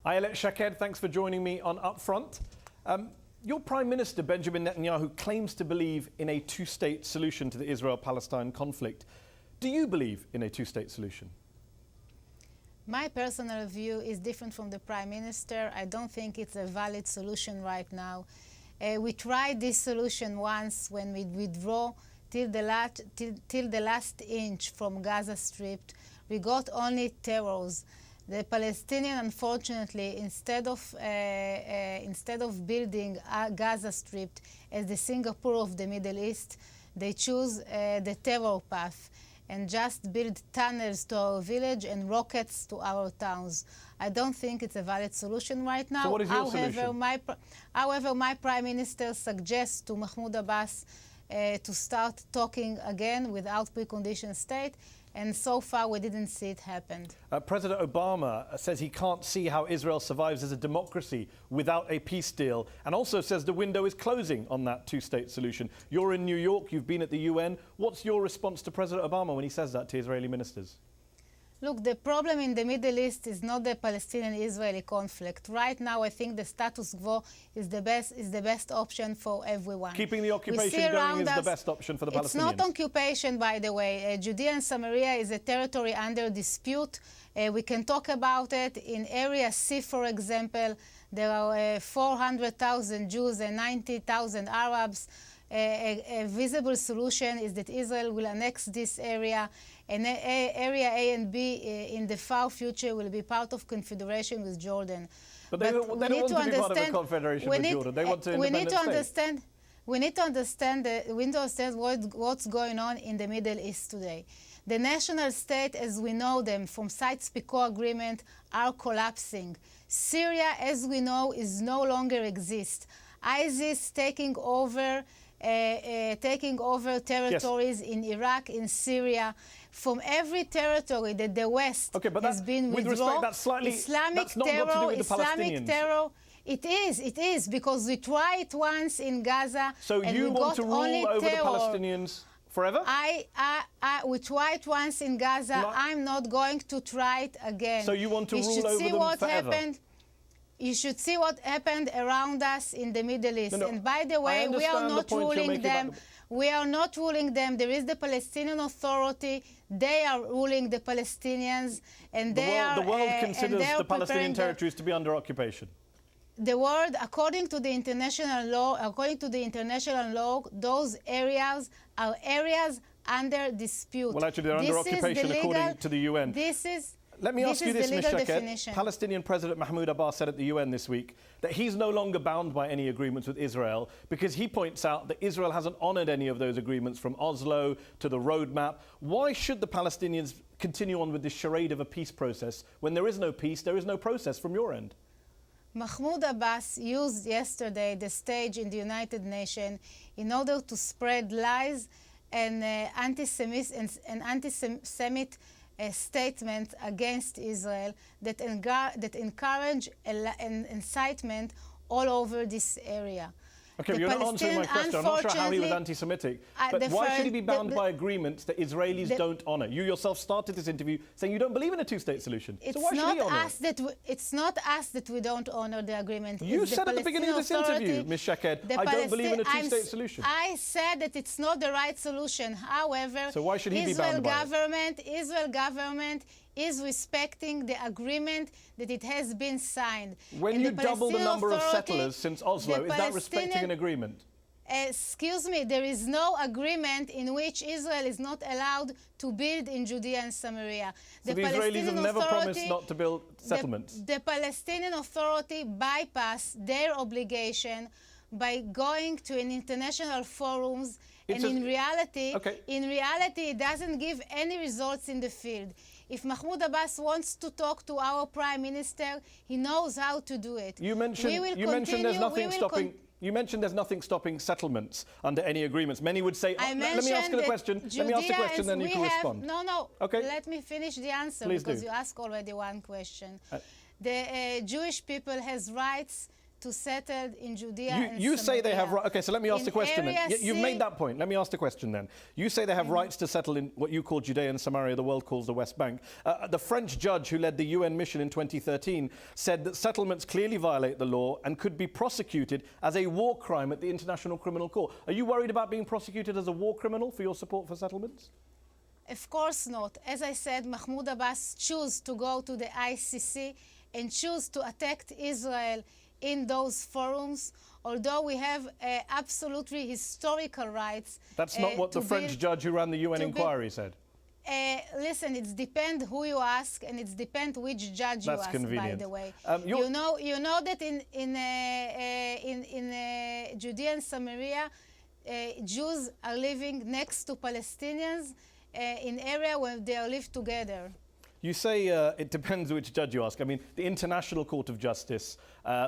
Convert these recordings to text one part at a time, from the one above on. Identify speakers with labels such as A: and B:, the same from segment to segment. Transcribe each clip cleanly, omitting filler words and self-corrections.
A: Ayelet Shaked, thanks for joining me on UpFront. Your Prime Minister, Benjamin Netanyahu, claims to believe in a two-state solution to the Israel-Palestine conflict. Do you believe in a two-state solution?
B: My personal view is different from the Prime Minister. I don't think it's a valid solution right now. We tried this solution once when we withdraw till the last inch from Gaza Strip. We got only terrors. The Palestinians, unfortunately, instead of building a Gaza Strip as the Singapore of the Middle East, they choose the terror path and just build tunnels to our village and rockets to our towns. I don't think it's a valid solution right now.
A: So what is your solution?
B: However, my Prime Minister suggests to Mahmoud Abbas to start talking again without precondition state, and so far we didn't see it happen.
A: President Obama says he can't see how Israel survives as a democracy without a peace deal, and also says the window is closing on that two-state solution. You're in New York, you've been at the UN. What's your response to President Obama when he says that to Israeli ministers?
B: Look, the problem in the Middle East is not the Palestinian-Israeli conflict. Right now, I think the status quo is the best option for everyone.
A: Keeping the occupation going is the best option for the Palestinians.
B: It's not occupation, by the way. Judea and Samaria is a territory under dispute. We can talk about it. In Area C, for example, there are 400,000 Jews and 90,000 Arabs. A visible solution is that Israel will annex this area, and area A and B in the far future will be part of confederation with Jordan.
A: But they don't want to be part of a confederation with Jordan. They want to independent state.
B: We need to understand what's going on in the Middle East today. The national state, as we know them from Sykes-Picot Agreement, are collapsing. Syria, as we know, is no longer exist. ISIS taking over territories in Iraq, in Syria. From every territory that the West has been withdrawn, Islamic terror. It is, because we tried it once in Gaza.
A: So
B: and
A: you
B: we
A: want
B: got
A: to rule over the Palestinians forever?
B: We tried it once in Gaza. I'm not going to try it again.
A: So you want to rule over them forever?
B: You should see what happened around us in the Middle East. And by the way, we are not ruling them. We are not ruling them. There is the Palestinian Authority. They are ruling the Palestinians, and
A: the world considers the Palestinian territories to be under occupation.
B: The world, according to the international law, those areas are areas under dispute.
A: Well, actually, they're under occupation according to the UN. Let me ask you this, Ms. Shaked. Palestinian President Mahmoud Abbas said at the UN this week that he's no longer bound by any agreements with Israel because he points out that Israel hasn't honoured any of those agreements from Oslo to the roadmap. Why should the Palestinians continue on with this charade of a peace process when there is no peace, there is no process from your end?
B: Mahmoud Abbas used yesterday the stage in the United Nations in order to spread lies and anti-Semitic statement against Israel that encourage incitement all over this area.
A: Okay, you're not answering my question. I'm not sure how he was anti-Semitic. But why should he be bound by agreements that Israelis don't honour? You yourself started this interview saying you don't believe in a two-state solution. So why should he honour it?
B: It's not us that we don't honour the agreement.
A: You said at the beginning of this interview, Ms. Shaked, I don't believe in a two-state solution.
B: I said that it's not the right solution. However,
A: so why should he be bound by it?
B: Israel government is respecting the agreement that it has been signed.
A: When you double the number of settlers since Oslo, is that respecting an agreement?
B: Excuse me, there is no agreement in which Israel is not allowed to build in Judea and Samaria.
A: So the Israelis have never promised not to build settlements?
B: The Palestinian Authority bypassed their obligation by going to an international forums, and in reality, it doesn't give any results in the field. If Mahmoud Abbas wants to talk to our Prime Minister, he knows how to do it.
A: You mentioned there's nothing stopping settlements under any agreements. Many would say, let me ask you the question. Let me ask the question, then you can respond.
B: No.
A: Okay.
B: Let me finish the answer,
A: Please
B: because
A: do.
B: you asked already one question. The Jewish people has rights to settle in Judea and
A: You say they have
B: Samaria.
A: right. Okay, so let me ask the question then. You've made that point. Let me ask the question then. You say they have rights to settle in what you call Judea and Samaria, the world calls the West Bank. The French judge who led the UN mission in 2013 said that settlements clearly violate the law and could be prosecuted as a war crime at the International Criminal Court. Are you worried about being prosecuted as a war criminal for your support for settlements?
B: Of course not. As I said, Mahmoud Abbas chose to go to the ICC and choose to attack Israel in those forums, although we have absolutely historical rights.
A: That's not what the French judge who ran the UN inquiry said.
B: Listen, it depends who you ask, and it depends which judge
A: That's
B: you ask.
A: Convenient.
B: By the way, you know that in Judea and Samaria, Jews are living next to Palestinians in area where they live together.
A: You say it depends which judge you ask. I mean, the International Court of Justice,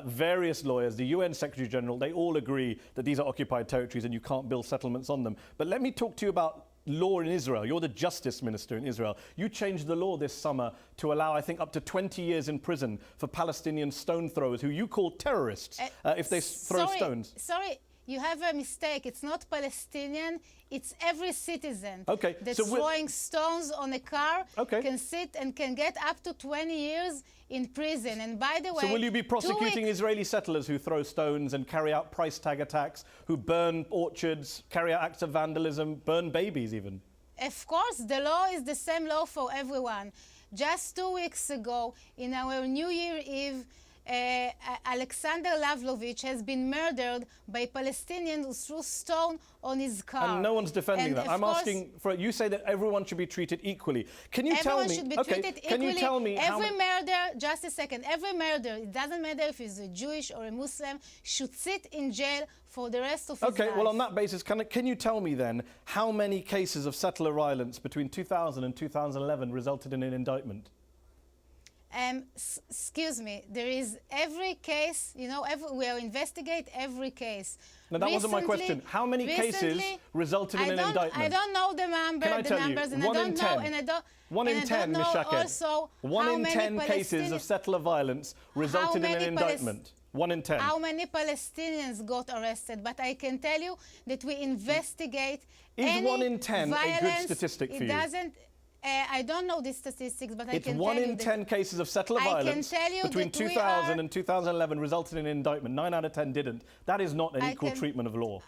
A: various lawyers, the UN Secretary General, they all agree that these are occupied territories and you can't build settlements on them. But let me talk to you about law in Israel. You're the Justice Minister in Israel. You changed the law this summer to allow, I think, up to 20 years in prison for Palestinian stone throwers, who you call terrorists, if they throw stones.
B: Sorry. You have a mistake. It's not Palestinian. It's every citizen that's throwing stones on a car can sit and can get up to 20 years in prison. And by the way,
A: so will you be prosecuting Israeli settlers who throw stones and carry out price tag attacks, who burn orchards, carry out acts of vandalism, burn babies even?
B: Of course, the law is the same law for everyone. Just 2 weeks ago, in our New Year Eve, Alexander Lavlovich has been murdered by Palestinians who threw stone on his car.
A: And no one's defending that. I'm asking for. You say that everyone should be treated equally. Can you tell me?
B: Everyone should be treated equally.
A: Can you tell me
B: every murder? Just a second. Every murder, it doesn't matter if he's a Jewish or a Muslim, should sit in jail for the rest of his life.
A: Okay. Well, on that basis, can you tell me then how many cases of settler violence between 2000 and 2011 resulted in an indictment?
B: Excuse me, there is every case, you know, we investigate every case.
A: No, that wasn't my question. How many cases resulted in an indictment?
B: I don't know the numbers, and I don't know, and I don't.
A: 1 in 10, Ms. Shaked. 1 in 10 cases of settler violence resulted in an indictment. 1 in 10.
B: How many Palestinians got arrested? But I can tell you that we investigate.
A: Is 1 in 10 a good statistic for you?
B: It doesn't. I don't know the statistics, but I can tell you
A: it's 1 in 10 cases of settler violence between 2000 and 2011 resulted in an indictment. 9 out of 10 didn't. That is not an equal treatment of law.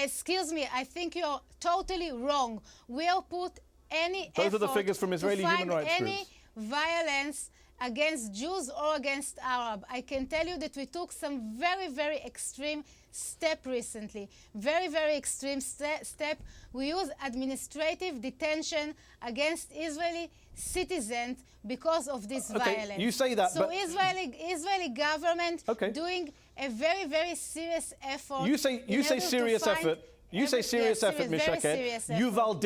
B: Excuse me, I think you're totally wrong. We'll put any
A: Those are the figures from Israeli human rights groups.
B: Any violence against Jews or against Arab. I can tell you that we took some very, very extreme step recently. Very, very extreme step. We use administrative detention against Israeli citizens because of this violence.
A: You say that,
B: so
A: but
B: Israeli government doing a very, very serious effort.
A: You say serious effort. You say serious effort, Ms. Shaked. Yuval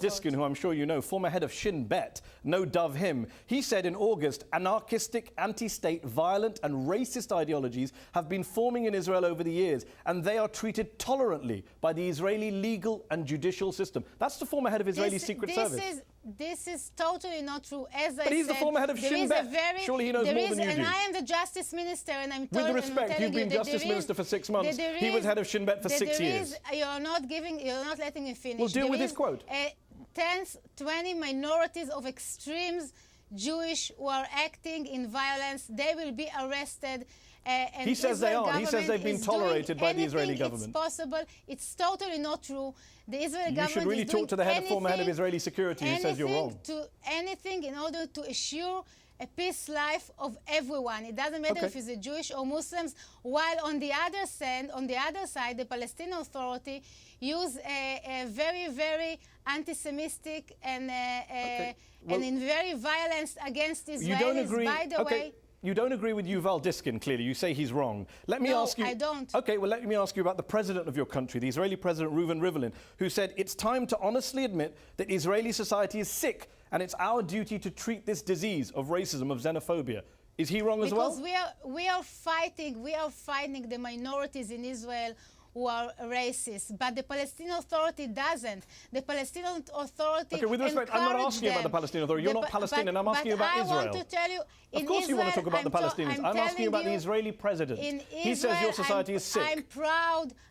A: Diskin, who I'm sure you know, former head of Shin Bet, no dove him. He said in August, anarchistic, anti-state, violent and racist ideologies have been forming in Israel over the years, and they are treated tolerantly by the Israeli legal and judicial system. That's the former head of Israeli Secret Service.
B: This is totally not true. As I
A: said, he's the former head of Shin Bet. Surely he knows more than you do.
B: And I am the Justice Minister, and I'm
A: telling you. With respect, you've been Justice Minister for 6 months. He was head of Shin Bet for 6 years.
B: You're not letting me finish.
A: Well, deal with his quote.
B: 20 minorities of extremes, Jewish, who are acting in violence. They will be arrested. And
A: he says they are. He says they've been tolerated by the Israeli government.
B: It's possible. It's totally not true. The Israeli government
A: should really talk to the former head of Israeli security who says you're wrong.
B: Anything in order to assure a peace life of everyone. It doesn't matter if it's a Jewish or Muslims. While on the other side, the Palestinian Authority use a very, very anti-Semitic and in very violence against Israelis.
A: You don't agree.
B: By the way.
A: You don't agree with Yuval Diskin, clearly. You say he's wrong. Let me ask you.
B: I don't.
A: Okay, well, let me ask you about the president of your country, the Israeli president, Reuven Rivlin, who said it's time to honestly admit that Israeli society is sick and it's our duty to treat this disease of racism, of xenophobia. Is he wrong as well?
B: Because we are fighting the minorities in Israel who are racist, but the Palestinian Authority doesn't. The Palestinian Authority
A: Okay, with respect, I'm not asking you about the Palestinian Authority. You're not Palestinian. I'm asking you about Israel.
B: I want to tell you,
A: of course
B: Israel,
A: you want to talk about the Palestinians. I'm asking you about the Israeli president. He says your society is sick.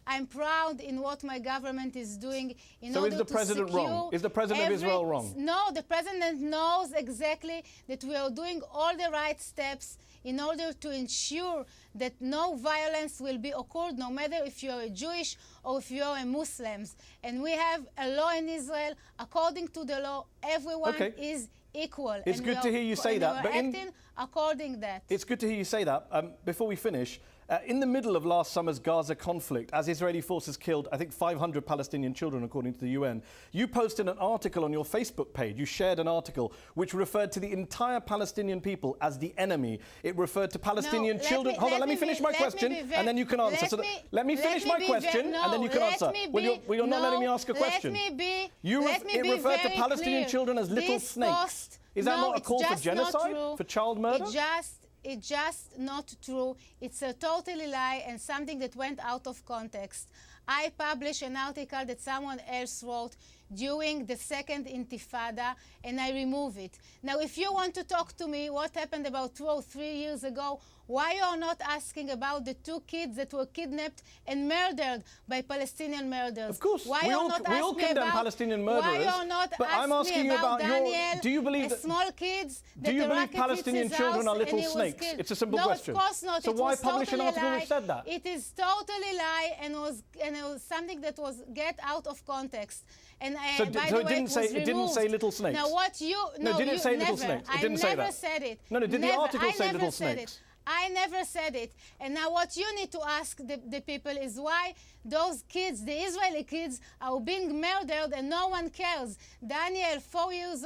B: I'm proud in what my government is doing in
A: so
B: order
A: is the president wrong? Is the president of Israel wrong?
B: No, the president knows exactly that we are doing all the right steps in order to ensure that no violence will be occurred, no matter if you are Jewish or if you are a Muslim. And we have a law in Israel. According to the law, everyone is equal.
A: It's good to hear you say that.
B: But acting according to that.
A: It's good to hear you say that. Before we finish, in the middle of last summer's Gaza conflict, as Israeli forces killed, I think, 500 Palestinian children, according to the UN, you posted an article on your Facebook page. You shared an article which referred to the entire Palestinian people as the enemy. It referred to Palestinian children. Hold on, let me finish my question, and then you can answer. Let me finish my question, and then you can answer. Well, you're not letting me ask a question. It referred to Palestinian children as little snakes. Is that not a call for genocide, for child murder?
B: It's just not true. It's a totally lie and something that went out of context. I published an article that someone else wrote during the second Intifada, and I remove it. Now, if you want to talk to me what happened about 2 or 3 years ago, why you are not asking about the 2 kids that were kidnapped and murdered by Palestinian murderers?
A: Of course,
B: why
A: we all condemn Palestinian murderers.
B: Why you are not
A: but I'm asking you about
B: Daniel,
A: do you believe that
B: small kids?
A: Do you believe Palestinian children are little snakes? It's a simple question.
B: No, of course not.
A: So why publish an article which said that?
B: It is totally lie and it was something that was get out of context. And
A: so it didn't say little snakes.
B: Now what you
A: no, didn't say little snakes. It didn't say that.
B: I never said it.
A: No, did the article say little snakes?
B: I never said it. And now what you need to ask the people is why those kids, the Israeli kids, are being murdered and no one cares. Daniel, 4 years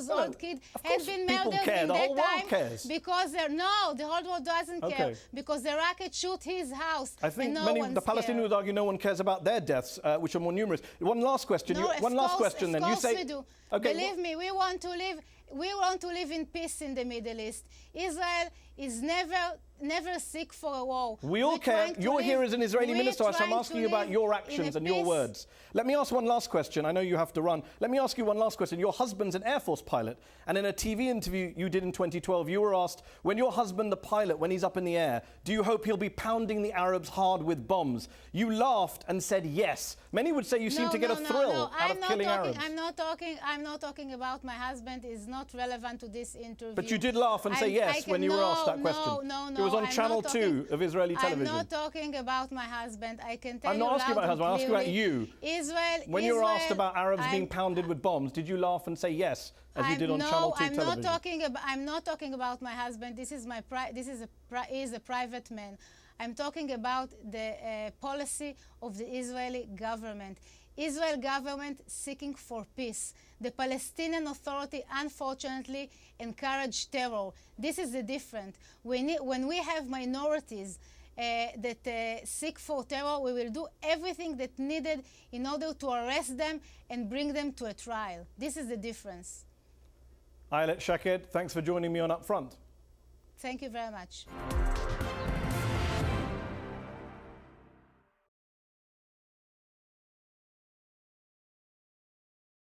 B: old kid, has been murdered in that time
A: cares.
B: Because the whole world doesn't care because the rocket shoot his house.
A: I think the Palestinians would argue no one cares about their deaths, which are more numerous. One last question. One last question. Then you say,
B: we do.
A: Okay,
B: believe me, we want to live in peace in the Middle East. Israel is never seek for a war.
A: We all care. You're here as an Israeli minister, so I'm asking you about your actions and your words. Let me ask one last question. I know you have to run. Let me ask you one last question. Your husband's an Air Force pilot, and in a TV interview you did in 2012, you were asked, when your husband, the pilot, when he's up in the air, do you hope he'll be pounding the Arabs hard with bombs? You laughed and said yes. Many would say you seem to get a thrill out of killing Arabs.
B: I'm not talking about my husband. It's not relevant to this interview.
A: But you did laugh and say yes when you were asked that question.
B: No.
A: It was on Channel 2 of Israeli television.
B: I'm not talking about my husband. I can tell you.
A: I'm not asking about husband. I'm asking about you. When you were asked about Arabs being pounded with bombs, did you laugh and say yes, as you did on Channel 2 television?
B: I'm not talking about my husband. He is a private man. I'm talking about the policy of the Israeli government. Israel government seeking for peace. The Palestinian Authority, unfortunately, encourage terror. This is the difference. When we have minorities that seek for terror, we will do everything that needed in order to arrest them and bring them to a trial. This is the difference.
A: Ayelet Shaked, thanks for joining me on UpFront.
B: Thank you very much.